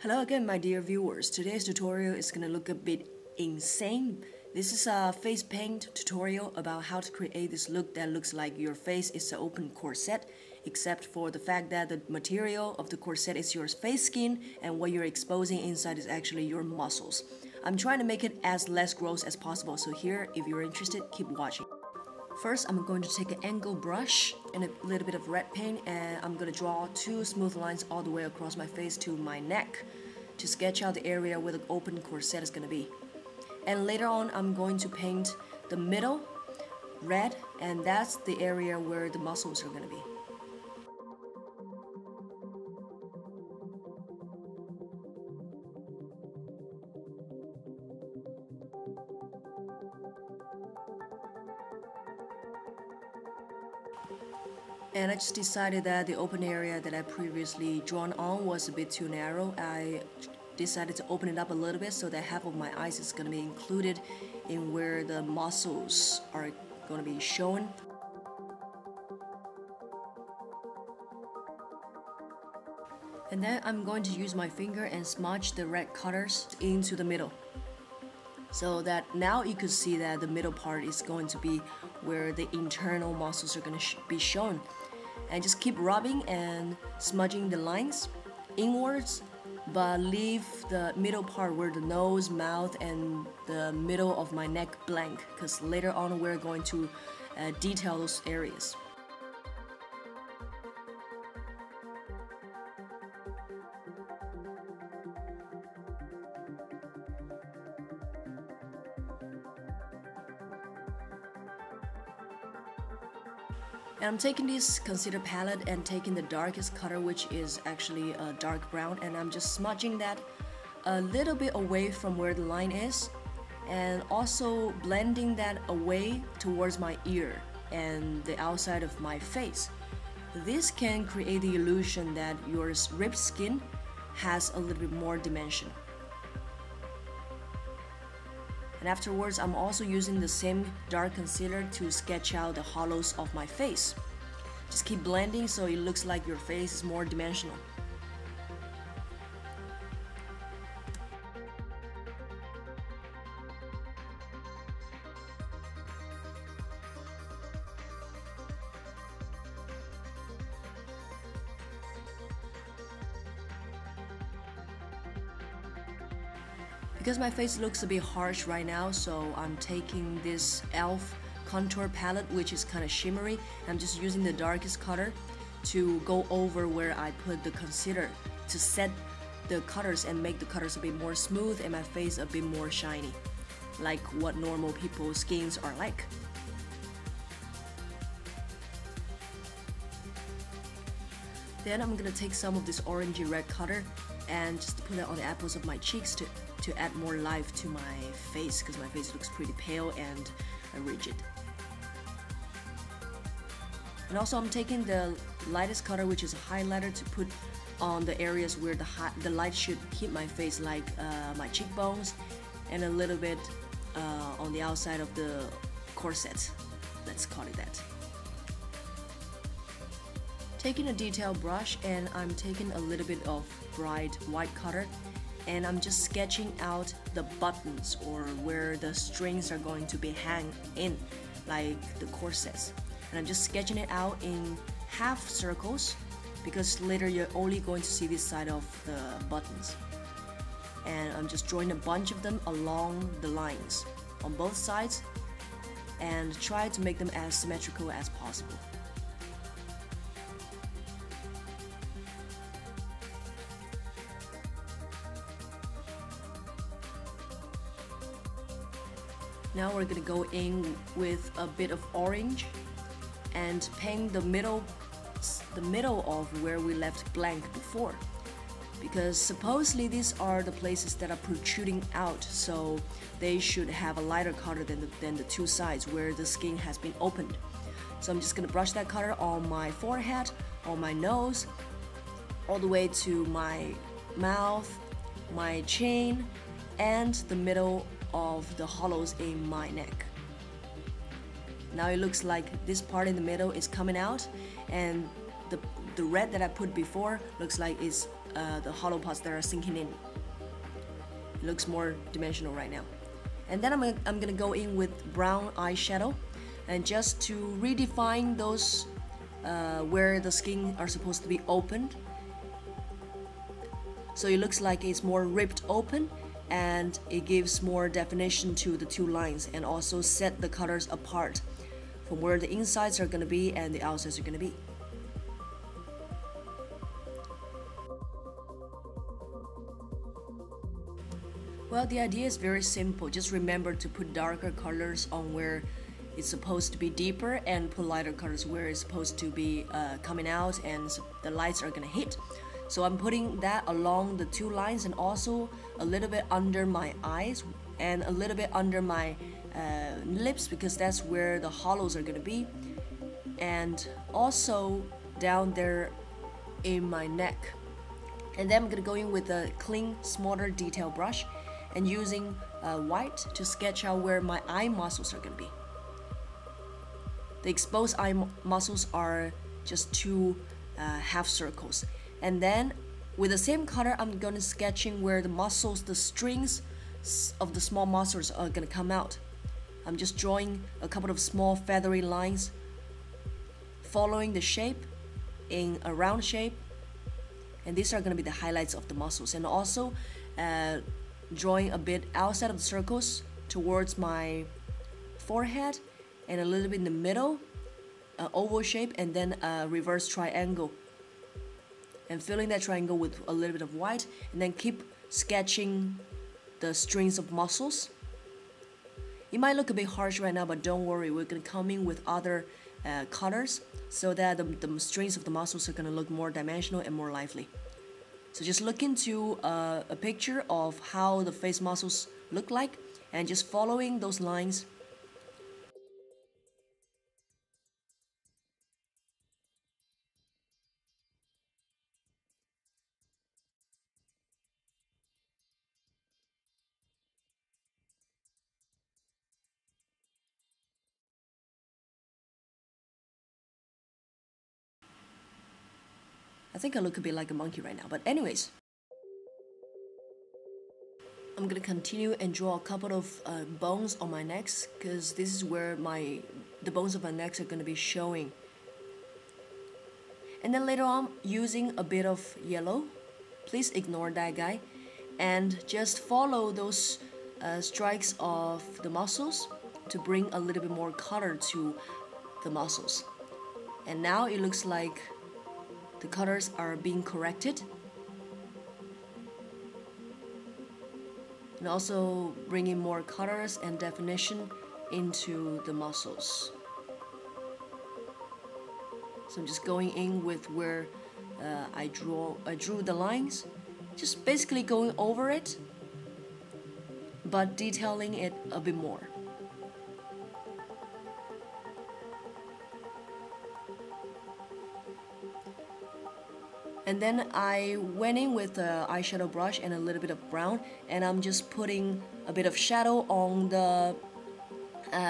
Hello again, my dear viewers. Today's tutorial is gonna look a bit insane. This is a face paint tutorial about how to create this look that looks like your face is an open corset, except for the fact that the material of the corset is your face skin and what you're exposing inside is actually your muscles. I'm trying to make it as less gross as possible, so here, if you're interested, keep watching. First, I'm going to take an angle brush and a little bit of red paint, and I'm going to draw two smooth lines all the way across my face to my neck to sketch out the area where the open corset is going to be. And later on, I'm going to paint the middle red, and that's the area where the muscles are going to be. And I just decided that the open area that I previously drawn on was a bit too narrow. I decided to open it up a little bit so that half of my eyes is going to be included in where the muscles are going to be shown. And then I'm going to use my finger and smudge the red colors into the middle, so that now you could see that the middle part is going to be where the internal muscles are going to be shown. And just keep rubbing and smudging the lines inwards, but leave the middle part where the nose, mouth, and the middle of my neck blank, because later on we're going to detail those areas. And I'm taking this concealer palette and taking the darkest color, which is actually a dark brown, and I'm just smudging that a little bit away from where the line is, and also blending that away towards my ear and the outside of my face. This can create the illusion that your ripped skin has a little bit more dimension. And afterwards, I'm also using the same dark concealer to sketch out the hollows of my face. Just keep blending so it looks like your face is more dimensional. Because my face looks a bit harsh right now, so I'm taking this e.l.f. contour palette, which is kind of shimmery. I'm just using the darkest color to go over where I put the concealer to set the colors and make the colors a bit more smooth and my face a bit more shiny, like what normal people's skins are like. Then I'm gonna take some of this orangey red color and just put it on the apples of my cheeks to add more life to my face, because my face looks pretty pale and rigid. And also I'm taking the lightest color, which is a highlighter, to put on the areas where the light should hit my face, like my cheekbones and a little bit on the outside of the corset, let's call it that. Taking a detail brush, and I'm taking a little bit of bright white color, and I'm just sketching out the buttons or where the strings are going to be hang in, like the corsets. And I'm just sketching it out in half circles, because later you're only going to see this side of the buttons. And I'm just drawing a bunch of them along the lines on both sides and try to make them as symmetrical as possible. Now we're gonna go in with a bit of orange and paint the middle of where we left blank before, because supposedly these are the places that are protruding out, so they should have a lighter color than the two sides where the skin has been opened. So I'm just gonna brush that color on my forehead, on my nose, all the way to my mouth, my chin, and the middle of the hollows in my neck. Now it looks like this part in the middle is coming out, and the red that I put before looks like it's the hollow parts that are sinking in. It looks more dimensional right now. And then I'm gonna go in with brown eyeshadow, and just to redefine those where the skin are supposed to be opened, so it looks like it's more ripped open, and it gives more definition to the two lines, and also set the colors apart from where the insides are gonna be and the outsides are gonna be. Well, the idea is very simple. Just remember to put darker colors on where it's supposed to be deeper, and put lighter colors where it's supposed to be coming out and the lights are gonna hit. So I'm putting that along the two lines, and also a little bit under my eyes and a little bit under my lips, because that's where the hollows are gonna be, and also down there in my neck. And then I'm gonna go in with a clean, smaller detail brush and using white to sketch out where my eye muscles are gonna be. The exposed eye muscles are just two half circles. And then with the same color, I'm gonna sketching where the muscles, the strings of the small muscles are gonna come out. I'm just drawing a couple of small feathery lines, following the shape in a round shape, and these are gonna be the highlights of the muscles. And also drawing a bit outside of the circles towards my forehead, and a little bit in the middle, oval shape, and then a reverse triangle, and filling that triangle with a little bit of white, and then keep sketching the strings of muscles. It might look a bit harsh right now, but don't worry, we're gonna come in with other colors so that the strings of the muscles are gonna look more dimensional and more lively. So just look into a picture of how the face muscles look like, and just following those lines. I think I look a bit like a monkey right now, but anyways. I'm gonna continue and draw a couple of bones on my necks, because this is where the bones of my necks are gonna be showing. And then later on, using a bit of yellow, please ignore that guy, and just follow those strikes of the muscles to bring a little bit more color to the muscles. And now it looks like the colors are being corrected, and also bringing more colors and definition into the muscles. So I'm just going in with where I drew the lines, just basically going over it, but detailing it a bit more. And then I went in with the eyeshadow brush and a little bit of brown, and I'm just putting a bit of shadow on the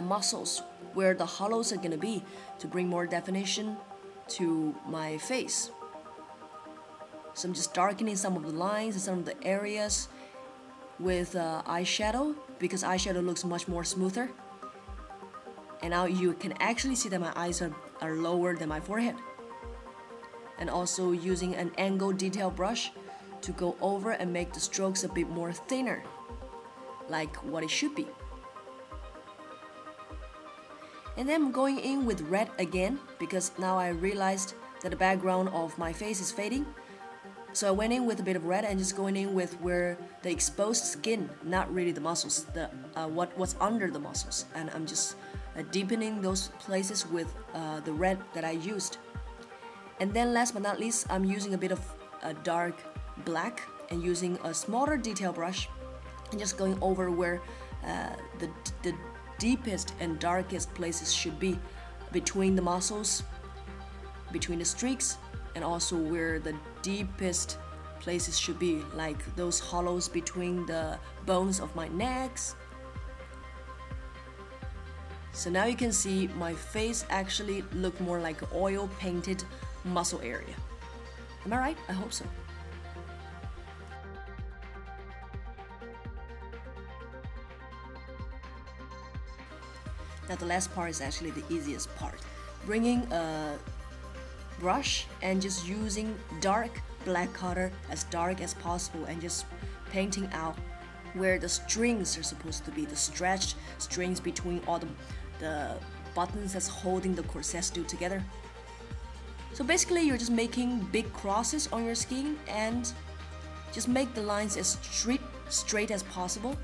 muscles where the hollows are gonna be, to bring more definition to my face. So I'm just darkening some of the lines and some of the areas with eyeshadow, because eyeshadow looks much more smoother. And now you can actually see that my eyes are lower than my forehead. And also using an angled detail brush to go over and make the strokes a bit more thinner, like what it should be. And then I'm going in with red again, because now I realized that the background of my face is fading. So I went in with a bit of red and just going in with where the exposed skin, not really the muscles, what's under the muscles. And I'm just deepening those places with the red that I used. And then last but not least, I'm using a bit of dark black and using a smaller detail brush and just going over where the deepest and darkest places should be between the muscles, between the streaks, and also where the deepest places should be, like those hollows between the bones of my necks. So now you can see my face actually look more like oil painted muscle area. Am I right? I hope so. Now the last part is actually the easiest part. Bringing a brush and just using dark black color, as dark as possible, and just painting out where the strings are supposed to be, the stretched strings between all the buttons that's holding the corset still together. So basically you're just making big crosses on your skin and just make the lines as straight as possible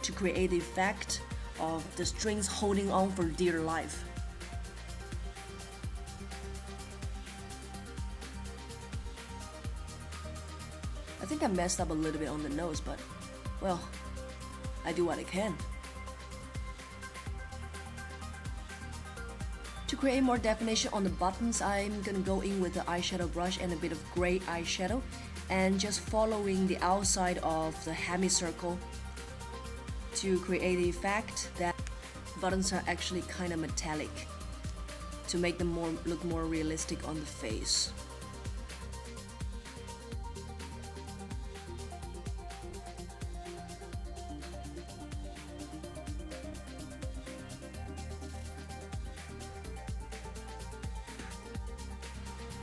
to create the effect of the strings holding on for dear life. I think I messed up a little bit on the nose, but well, I do what I can. To create more definition on the buttons, I'm gonna go in with the eyeshadow brush and a bit of gray eyeshadow and just following the outside of the semicircle to create the effect that buttons are actually kind of metallic to make them look more realistic on the face.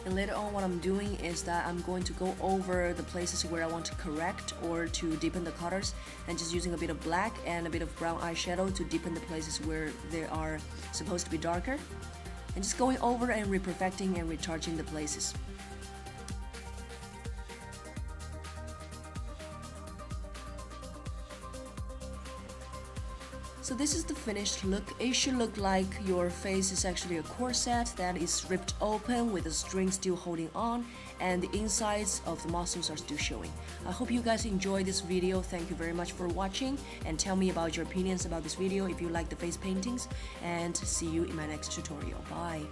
And later on what I'm doing is that I'm going to go over the places where I want to correct or to deepen the colors, and just using a bit of black and a bit of brown eyeshadow to deepen the places where they are supposed to be darker, and just going over and reperfecting and recharging the places. So this is the finished look. It should look like your face is actually a corset that is ripped open with the string still holding on and the insides of the muscles are still showing. I hope you guys enjoyed this video. Thank you very much for watching, and tell me about your opinions about this video if you like the face paintings, and see you in my next tutorial. Bye!